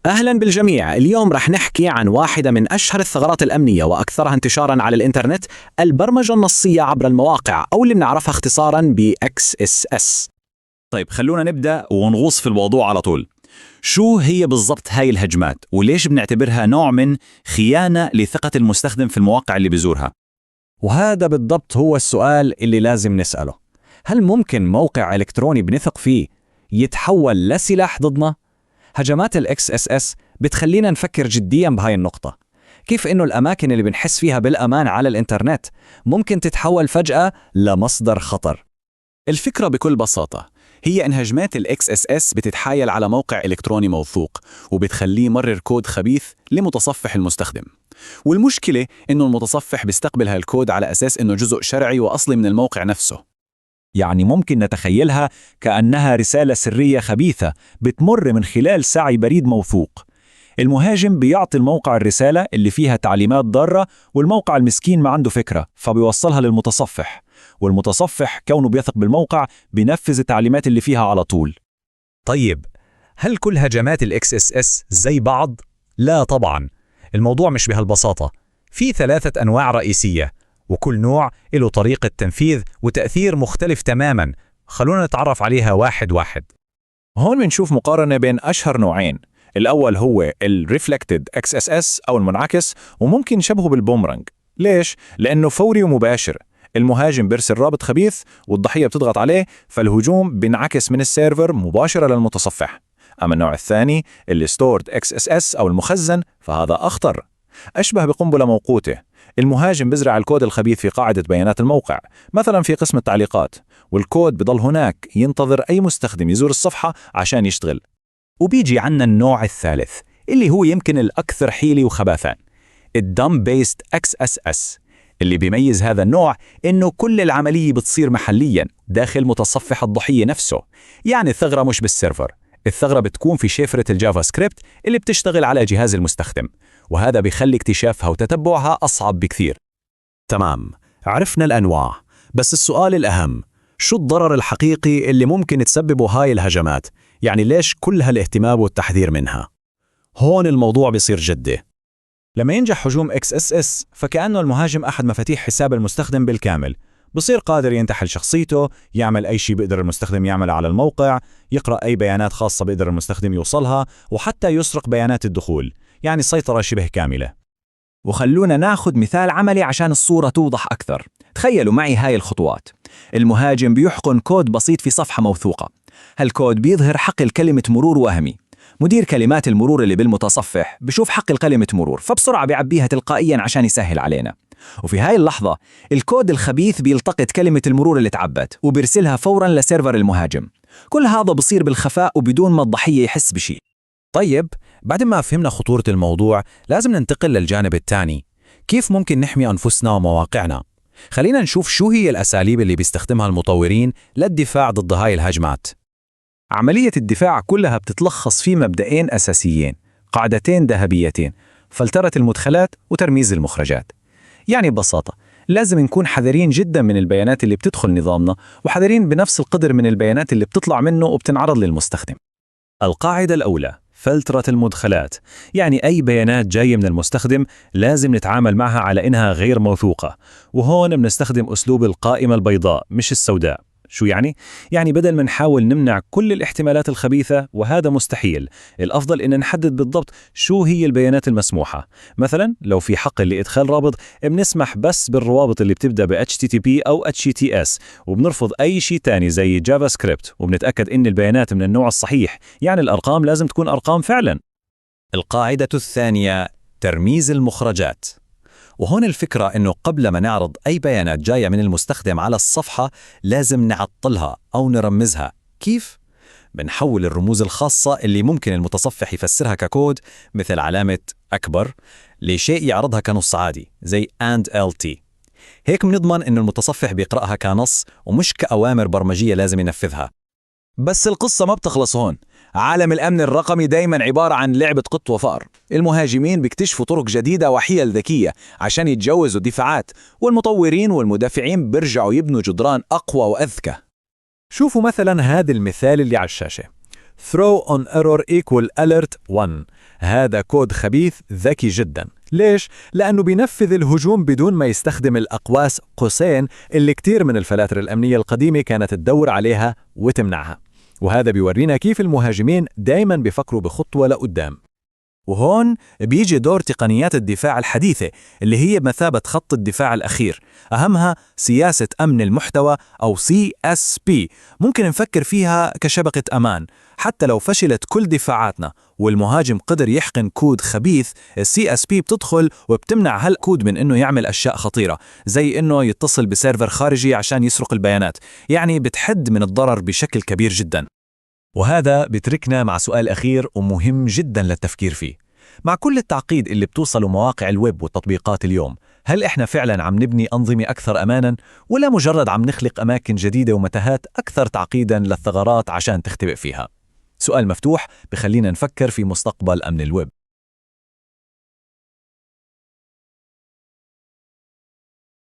أهلا بالجميع. اليوم رح نحكي عن واحدة من أشهر الثغرات الأمنية وأكثرها انتشاراً على الإنترنت، البرمجة النصية عبر المواقع، أو اللي بنعرفها اختصاراً ب XSS. طيب خلونا نبدأ ونغوص في الموضوع على طول. شو هي بالضبط هاي الهجمات وليش بنعتبرها نوع من خيانة لثقة المستخدم في المواقع اللي بيزورها؟ وهذا بالضبط هو السؤال اللي لازم نسأله. هل ممكن موقع إلكتروني بنثق فيه يتحول لسلاح ضدنا؟ هجمات ال XSS بتخلينا نفكر جدياً بهاي النقطة. كيف إنه الأماكن اللي بنحس فيها بالأمان على الإنترنت ممكن تتحول فجأة لمصدر خطر. الفكرة بكل بساطة هي إن هجمات ال XSS بتتحايل على موقع إلكتروني موثوق وبتخليه يمرر كود خبيث لمتصفح المستخدم. والمشكلة إنه المتصفح بيستقبل هالكود على أساس إنه جزء شرعي وأصلي من الموقع نفسه. يعني ممكن نتخيلها كأنها رسالة سرية خبيثة بتمر من خلال سعي بريد موثوق. المهاجم بيعطي الموقع الرسالة اللي فيها تعليمات ضارة، والموقع المسكين ما عنده فكرة فبيوصلها للمتصفح، والمتصفح كونه بيثق بالموقع بينفذ التعليمات اللي فيها على طول. طيب، هل كل هجمات ال XSS زي بعض؟ لا طبعاً، الموضوع مش بهالبساطة. في 3 أنواع رئيسية، وكل نوع له طريقة تنفيذ وتأثير مختلف تماماً. خلونا نتعرف عليها واحد واحد. هون بنشوف مقارنة بين أشهر نوعين. الأول هو Reflected XSS أو المنعكس، وممكن شبهه بالبومرانج. ليش؟ لأنه فوري ومباشر. المهاجم بيرسل رابط خبيث والضحية بتضغط عليه، فالهجوم بينعكس من السيرفر مباشرة للمتصفح. أما النوع الثاني اللي Stored XSS أو المخزن فهذا أخطر، أشبه بقنبلة موقوتة. المهاجم بزرع الكود الخبيث في قاعدة بيانات الموقع، مثلا في قسم التعليقات، والكود بضل هناك ينتظر أي مستخدم يزور الصفحة عشان يشتغل. وبيجي عنا النوع الثالث اللي هو يمكن الأكثر حيلي وخباثة، الدم بيست XSS. اللي بيميز هذا النوع إنه كل العملية بتصير محلياً داخل متصفح الضحية نفسه. يعني الثغرة مش بالسيرفر، الثغرة بتكون في شفرة الجافا سكريبت اللي بتشتغل على جهاز المستخدم، وهذا بيخلي اكتشافها وتتبعها أصعب بكثير. تمام، عرفنا الأنواع، بس السؤال الأهم، شو الضرر الحقيقي اللي ممكن تسببه هاي الهجمات؟ يعني ليش كل هالاهتمام والتحذير منها؟ هون الموضوع بيصير جدي. لما ينجح هجوم XSS فكأنه المهاجم أحد مفاتيح حساب المستخدم بالكامل، بصير قادر ينتحل شخصيته، يعمل أي شيء بيقدر المستخدم يعمله على الموقع، يقرأ أي بيانات خاصة بيقدر المستخدم يوصلها، وحتى يسرق بيانات الدخول. يعني سيطرة شبه كاملة. وخلونا ناخد مثال عملي عشان الصورة توضح أكثر. تخيلوا معي هاي الخطوات. المهاجم بيحقن كود بسيط في صفحة موثوقة. هالكود بيظهر حقل كلمة مرور وهمي. مدير كلمات المرور اللي بالمتصفح بشوف حقل كلمة مرور، فبسرعة بيعبيها تلقائيا عشان يسهل علينا. وفي هاي اللحظة الكود الخبيث بيلتقط كلمة المرور اللي تعبت وبيرسلها فورا لسيرفر المهاجم. كل هذا بصير بالخفاء وبدون ما الضحية يحس بشيء. طيب، بعد ما فهمنا خطورة الموضوع لازم ننتقل للجانب الثاني. كيف ممكن نحمي أنفسنا ومواقعنا؟ خلينا نشوف شو هي الأساليب اللي بيستخدمها المطورين للدفاع ضد هاي الهجمات. عملية الدفاع كلها بتتلخص في مبدئين أساسيين، قاعدتين ذهبيتين: فلترة المدخلات وترميز المخرجات. يعني ببساطة لازم نكون حذرين جدا من البيانات اللي بتدخل نظامنا، وحذرين بنفس القدر من البيانات اللي بتطلع منه وبتنعرض للمستخدم. القاعدة الأولى فلترة المدخلات، يعني أي بيانات جاية من المستخدم لازم نتعامل معها على إنها غير موثوقة. وهون بنستخدم أسلوب القائمة البيضاء مش السوداء. شو يعني؟ يعني بدل ما نحاول نمنع كل الاحتمالات الخبيثة، وهذا مستحيل، الأفضل إن نحدد بالضبط شو هي البيانات المسموحة. مثلا لو في حقل لإدخال رابط، بنسمح بس بالروابط اللي بتبدأ ب HTTP أو HTTPS، وبنرفض أي شيء تاني زي جافا سكريبت، وبنتأكد إن البيانات من النوع الصحيح، يعني الأرقام لازم تكون أرقام فعلا. القاعدة الثانية ترميز المخرجات. وهون الفكرة إنه قبل ما نعرض أي بيانات جاية من المستخدم على الصفحة لازم نعطلها أو نرمزها. كيف؟ بنحول الرموز الخاصة اللي ممكن المتصفح يفسرها ككود، مثل علامة أكبر، لشيء يعرضها كنص عادي زي AND-LT. هيك بنضمن إنه المتصفح بيقرأها كنص ومش كأوامر برمجية لازم ينفذها. بس القصة ما بتخلص هون. عالم الأمن الرقمي دايما عبارة عن لعبة قط وفأر. المهاجمين بيكتشفوا طرق جديدة وحيل ذكية عشان يتجوزوا الدفاعات، والمطورين والمدافعين بيرجعوا يبنوا جدران أقوى وأذكى. شوفوا مثلا هذا المثال اللي على الشاشة. throw on error equal alert 1. هذا كود خبيث ذكي جدا. ليش؟ لأنه بينفذ الهجوم بدون ما يستخدم الأقواس قوسين اللي كتير من الفلاتر الأمنية القديمة كانت تدور عليها وتمنعها. وهذا بيورينا كيف المهاجمين دايما بيفكروا بخطوة لقدام. وهون بيجي دور تقنيات الدفاع الحديثة اللي هي بمثابة خط الدفاع الأخير، أهمها سياسة أمن المحتوى أو CSP. ممكن نفكر فيها كشبكة أمان. حتى لو فشلت كل دفاعاتنا والمهاجم قدر يحقن كود خبيث، CSP بتدخل وبتمنع هالكود من إنه يعمل أشياء خطيرة، زي إنه يتصل بسيرفر خارجي عشان يسرق البيانات. يعني بتحد من الضرر بشكل كبير جدا. وهذا بتركنا مع سؤال أخير ومهم جدا للتفكير فيه. مع كل التعقيد اللي بتوصله مواقع الويب والتطبيقات اليوم، هل إحنا فعلا عم نبني أنظمة أكثر أمانا، ولا مجرد عم نخلق أماكن جديدة ومتاهات أكثر تعقيدا للثغرات عشان تختبئ فيها؟ سؤال مفتوح بخلينا نفكر في مستقبل أمن الويب.